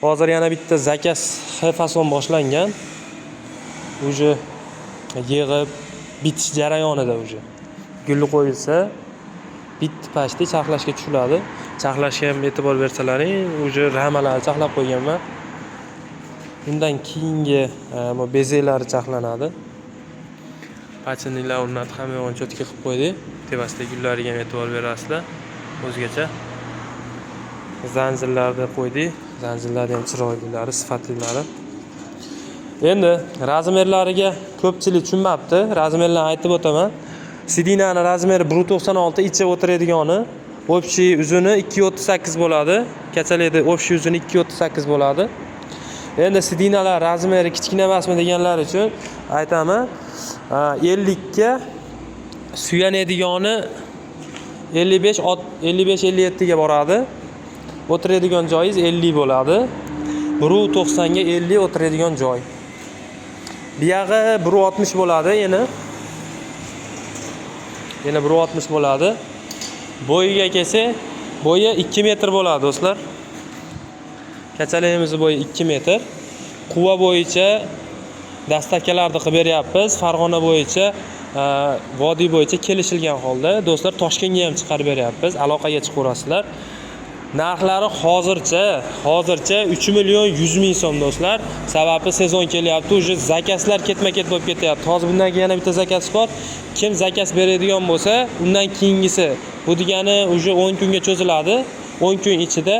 Hozir yana bitta zakaz fason boshlangan. Uje yig'ib bitish jarayonida uje. Gulli qo'yilsa, bitti pashti charxlashga tushiladi. Charxlashga ham e'tibor bersalaring, uje ramalarni charxlab qo'yganman. Undan keyingi bezeklari charxlanadi. Pachinlar o'rnatib hamma yo'g'ini cho'tka qilib qo'ydik. Tepasida gullariga ham e'tibor berasizlar. O'zgacha zanjirlarni qo'ydik. Zanjirlari ham chiroylilari, sifatlilari. Endi razmerlariga ko'pchilik tushunmabdi. Razmerlarni aytib o'taman. Sidinani razmeri 1.96, ichi o'tiradigani, общий uzuni 2.38 bo'ladi. Kachalikda общий uzuni 2.38 bo'ladi. Endi sidinalar razmeri kichkina emasmi deganlar uchun aytaman, 50 ga suyanedigani 55-57 ga boradi. O'tiradigan joyingiz 50 bo'ladi. 1.90 ga 50 o'tiradigan joy. Bu yog'i 1.60 bo'ladi yana. Yana 1.60 bo'ladi. Bo'yiga kelsa, bo'yi 2 metr bo'ladi do'stlar. Kachaligimiz bo'yi 2 metr. Quva bo'yicha dastakalarni qilib beryapmiz. Farg'ona bo'yicha, vodiy bo'yicha kelishilgan holda do'stlar Toshkentga ham chiqarib beryapmiz. Aloqaga chiqaverasizlar. Narxlari hozircha 3 million 100 ming so'm do'stlar. Sababi sezon kelyapti, uje zakazlar ketma-ket bo'lib ketyapti. Hozir bundan keyin yana bitta zakaz bor. Kim zakaz beradigan bo'lsa, undan keyingisi bu degani uje 10 kunga cho'ziladi. 10 kun ichida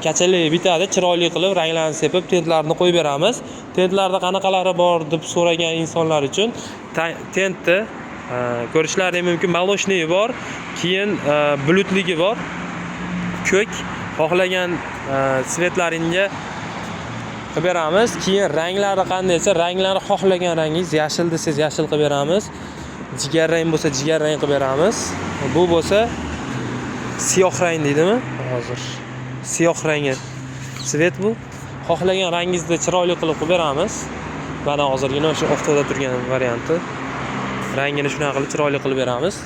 kachalik bitadi, chiroyli qilib ranglarni sepib tentlarni qo'yib beramiz. Tentlarda qanaqalari bor deb so'ragan insonlar uchun tentni ko'rishlari mumkin. Moloshnigi bor, keyin bulutligi bor. Ko'k xohlagan svetlaringga qilib beramiz. Keyin ranglari qanday desa, ranglarni xohlagan rangingiz, yashil desangiz yashil qilib beramiz. Jigar rang bo'lsa jigar rang qilib beramiz. Bu bo'lsa siyoh rang deydimi? Hozir siyoh rangi svet bu. Xohlagan rangingizda chiroyli qilib beramiz. Mana hozirgina o'sha oftobda turgan varianti. Rangini shunaqa qilib chiroyli qilib beramiz.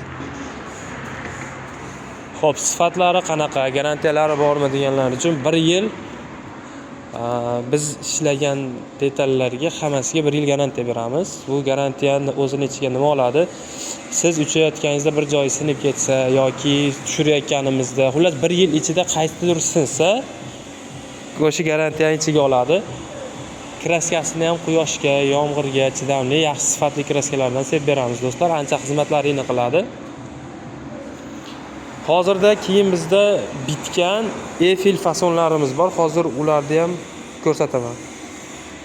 Xo'p, sifatlari qanaqa, garantiyalari bormi deganlar uchun 1 yil biz ishlagan detallarga hammasiga 1 yil garantiya beramiz. Bu garantiyani o'zini ichiga nima oladi? Siz uchayotganingizda bir joy sinib ketsa yoki tushirayotganimizda, xullas 1 yil ichida qaysidir sinsa, o'sha garantiyani ichiga oladi. Kraskasini ham quyoshga, yomg'irga chidamli, yaxshi sifatli kraskalardan sepib beramiz do'stlar. Ancha xizmatlarini qiladi. Hozirda keyin bizda bitgan Eiffel fasonlarimiz bor. Hozir ularni ham ko'rsataman.